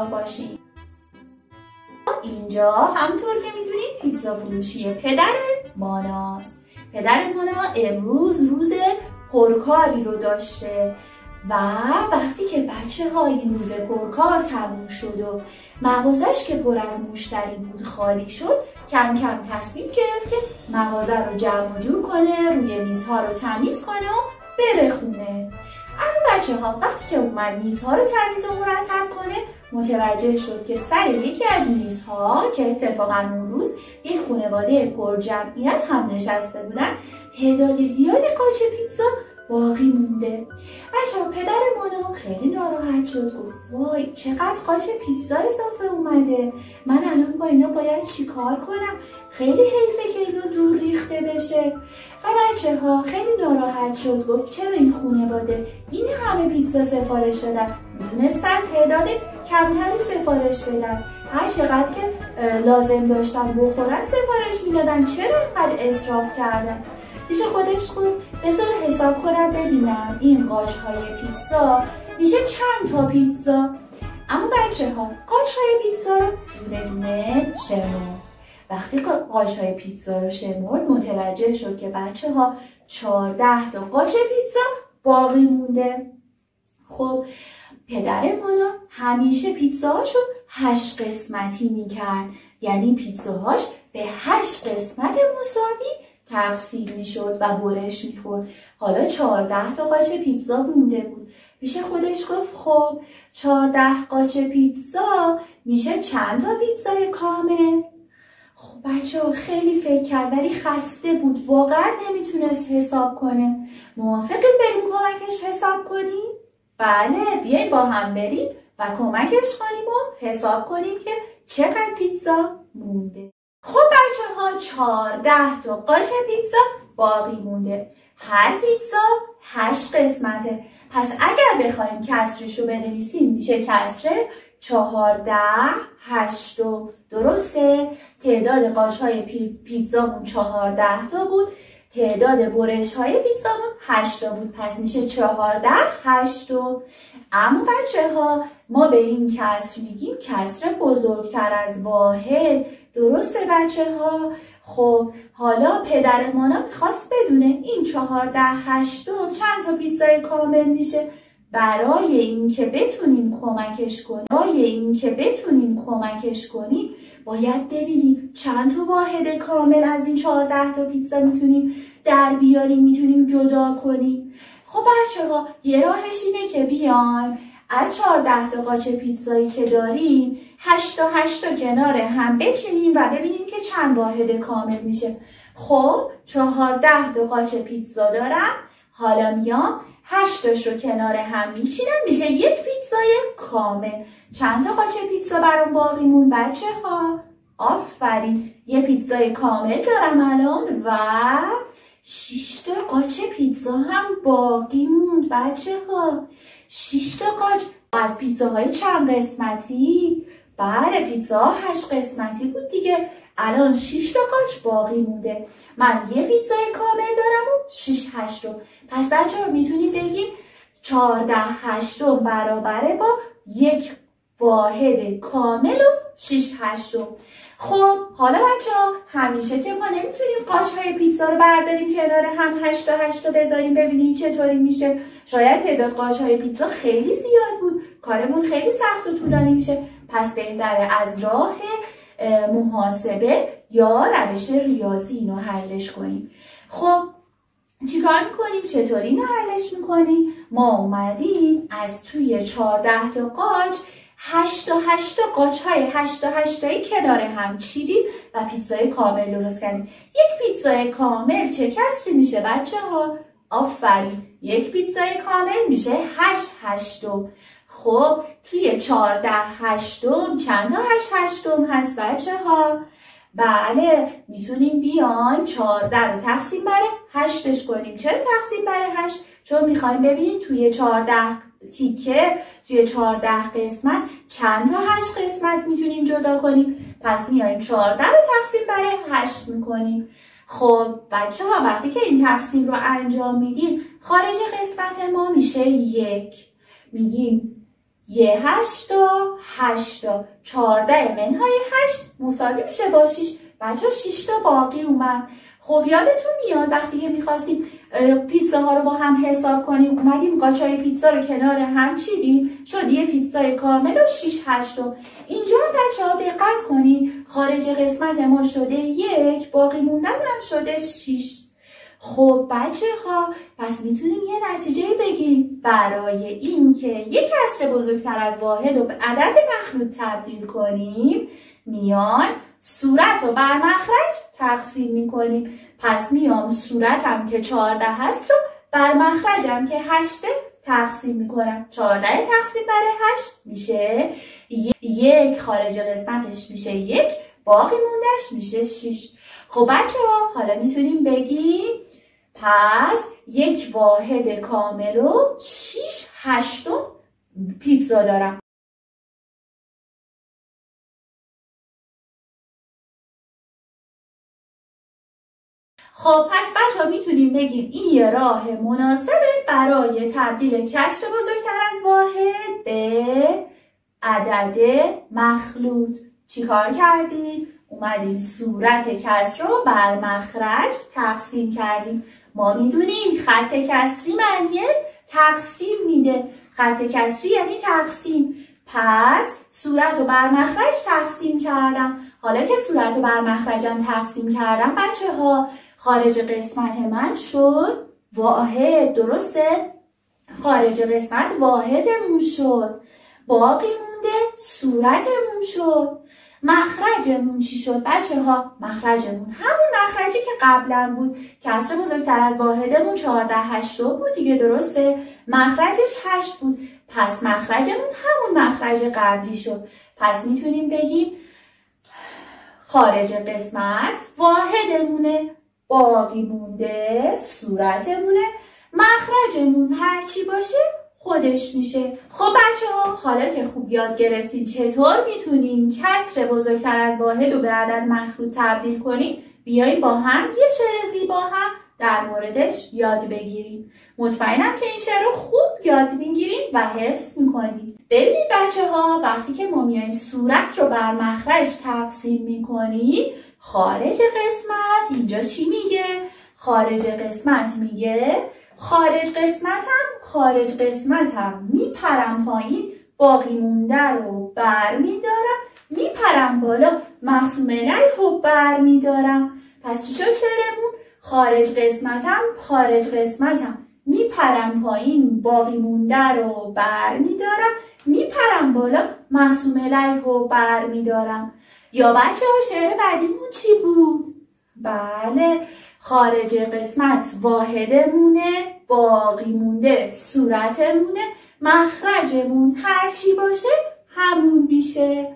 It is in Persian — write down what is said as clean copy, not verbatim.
همراه باشید. اینجا همونطور که میدونید پیتزا فروشی پدر ماناست. پدر مانا امروز روز پرکاری رو داشته و وقتی که بچه‌ها این روز پرکار تموم شد و مغازش که پر از مشتری بود خالی شد، کم کم تصمیم گرفت که مغازه رو جمع و جور کنه، روی میزها رو تمیز کنه و بره خونه. اما بچه‌ها وقتی که اومد میزها رو تمیز و مرتب کنه، متوجه شد که سر یکی از میزها که اتفاقا اون روز یک خانواده پر جمعیت هم نشسته بودن، تعداد زیادی قاچ پیتزا باقی مونده. بچه‌ها پدر مانا خیلی ناراحت شد، گفت وای چقدر قاچ پیتزا اضافه اومده، من الان با اینا باید چیکار کنم؟ خیلی حیفه که اینا دور ریخته بشه. و بچه‌ها خیلی ناراحت شد، گفت چرا این خانواده این همه پیتزا سفارش دادن، میتونستن تعداد کمتری سفارش بدن، هر چقدر که لازم داشتن بخورن سفارش میدادن، چرا اینقدر اسراف کردن؟ پیش خودش گفت بذار حساب کنم ببینم این قاچ‌های پیتزا میشه چند تا پیتزا. اما بچه‌ها قاچ‌های پیتزا رو دونه دونه شمرد. وقتی قاچ‌های پیتزا رو شمرد متوجه شد که بچه‌ها 14 تا قاچ پیتزا باقی مونده. خب پدر مانا همیشه پیتزاهاشو 8 قسمتی میکرد، یعنی پیتزاهاش به 8 قسمت مساوی تقسیم میشد و برش میخورد. حالا 14 تا قاچ پیتزا مونده بود. پیش خودش گفت خب 14 قاچ پیتزا میشه چند تا پیتزای کامل؟ خب بچه‌ها خیلی فکر کرد ولی خسته بود، واقعا نمیتونست حساب کنه. موافقید بریم کمکش حساب کنیم؟ بله بیاین با هم بریم و کمکش کنیم و حساب کنیم که چقدر پیتزا مونده. خب بچه‌ها 14 تا قاچ پیتزا باقی مونده. هر پیتزا 8 قسمته. پس اگر بخوایم کسرش رو بنویسیم میشه کسر 14 8. درسته؟ تعداد قاچ‌های پیتزامون 14 تا بود. تعداد برش‌های پیتزامون 8 تا بود. پس میشه 14 8. اما بچه‌ها ما به این کسر میگیم کسر بزرگتر از واحد. درسته بچه‌ها؟ خب حالا پدر مانا میخواست بدونه این 14 8 چند تا پیتزای کامل میشه. برای اینکه بتونیم کمکش کنیم باید ببینیم چند تا واحد کامل از این 14 تا پیتزا میتونیم در بیاریم، میتونیم جدا کنیم. خب بچه‌ها یه راهش اینه که بیایم از 14 تا قاچ پیتزایی که داریم 8 تا 8 تا کنار هم بچینیم و ببینیم که چند واحد کامل میشه. خب 14 تا قاچ پیتزا دارم، حالا میام 8 تاش رو کنار هم میچینم، میشه یک پیتزای کامل. چند تا قاچ پیتزا برام باقی مون بچه‌ها؟ آفرین، یه پیتزای کامل دارم الان و 6 تا قاچ پیتزا هم باقی موند بچه‌ها. 6 تا قاچ از پیتزاهای چند قسمتی؟ بله پیتزاها 8 قسمتی بود دیگه. الان 6 تا قاچ باقی مونده. من یه پیتزای کامل دارم و 6 8. پس بچه‌ها میتونیم بگیم 14 8 برابره با یک واحد کامل و 6 8. خب حالا بچه‌ها همیشه که ما نمیتونیم قاچ‌های پیتزا رو برداریم کنار هم 8 تا 8 بذاریم ببینیم چطوری میشه. شاید تعداد قاچ‌های پیتزا خیلی زیاد بود، کارمون خیلی سخت و طولانی میشه. پس بهتره از راه محاسبه یا روش ریاضی اینو حلش کنیم. خب چیکار میکنیم؟ چطوری اینو حلش میکنیم؟ ما اومدیم از توی 14 تا قاچ 8 تا 8 قاچ‌های 8 تا 8 کنار هم چیدیم و پیتزای کامل درست کردیم. یک پیتزای کامل چه کسری میشه بچه‌ها؟ آفرین، یک پیتزای کامل میشه 8 8. خب توی 14 8 چند تا 8 هست بچه‌ها؟ بله میتونیم بیایم 14 رو تقسیم بر 8 کنیم. چرا تقسیم بر 8؟ چون میخوایم ببینیم توی 14 تیکه، توی 14 قسمت چند تا 8 قسمت میتونیم جدا کنیم. پس میایم 14 رو تقسیم بر 8 میکنیم. خب بچه‌ها وقتی که این تقسیم رو انجام میدیم خارج قسمت ما میشه 1. میگیم 8 تا 14 منهای 8 مساوی میشه با 6. بچه 6 تا باقی اومد. خب یادتون میاد وقتی که میخواستیم پیتزاها رو با هم حساب کنیم اومدیم قاچای پیتزا رو کنار هم چیدیم شد یه پیتزای کامل و 6 8. اینجا بچه ها دقت کنید خارج قسمت ما شده 1 باقی موندن هم شده 6. خب بچه ها پس میتونیم یه نتیجه بگیریم برای این که یک کسر بزرگتر از واحد رو به عدد مخلوط تبدیل کنیم میان صورت رو بر مخرج تقسیم میکنیم. پس میام صورتم که 14 هست رو بر مخرجم که 8 تقسیم میکنم. 14 تقسیم بر 8 میشه 1 خارج قسمتش میشه 1 باقی موندش میشه 6. خب بچه ها حالا میتونیم بگیم پس یک واحد کامل و 6 8 پیتزا دارم. خب پس بچه ها میتونیم بگیم این یه راه مناسبه برای تبدیل کسر بزرگتر از واحد به عدد مخلوط. چیکار کردیم؟ اومدیم صورت کسر رو بر مخرج تقسیم کردیم. ما میدونیم خط کسری معنی تقسیم میده. خط کسری یعنی تقسیم. پس صورت رو بر مخرج تقسیم کردم. حالا که صورت رو بر مخرجم تقسیم کردم بچه ها خارج قسمت من شد واحد. درسته؟ خارج قسمت واحدمون شد. باقی مونده صورتمون شد. مخرجمون چی شد بچه ها؟ مخرجمون همون مخرجی که قبلا بود. کسر بزرگتر از واحدمون 14 8 بود دیگه. درسته؟ مخرجش 8 بود. پس مخرجمون همون مخرج قبلی شد. پس میتونیم بگیم خارج قسمت واحدمونه، باقی مونده صورتمونه، مخرجمون هرچی باشه خودش میشه. خب بچه ها حالا که خوب یاد گرفتین چطور میتونیم کسر بزرگتر از واحد رو به عدد مخلوط تبدیل کنیم بیاییم با هم یه شعر زیبا هم در موردش یاد بگیریم. مطمئنم که این شعر رو خوب یاد میگیریم و حفظ میکنیم. ببینید بچه ها وقتی که ما میایم صورت رو بر مخرج تقسیم میکنیم خارج قسمت اینجا چی میگه؟ خارج قسمت میگه خارج قسمتم میپرم پایین باقی مونده رو بر میدارم میپرم بالا مقسوم علیه رو بر میدارم. پس چی شد شعرمون؟ خارج قسمتم میپرم پایین باقی مونده رو بر میدارم میپرم بالا مقسوم علیه رو بر میدارم. یا بچه ها شعر بعدیمون چی بود؟ بله خارج قسمت واحدمونه، باقی مونده صورتمونه، مخرجمون هرچی باشه همون میشه.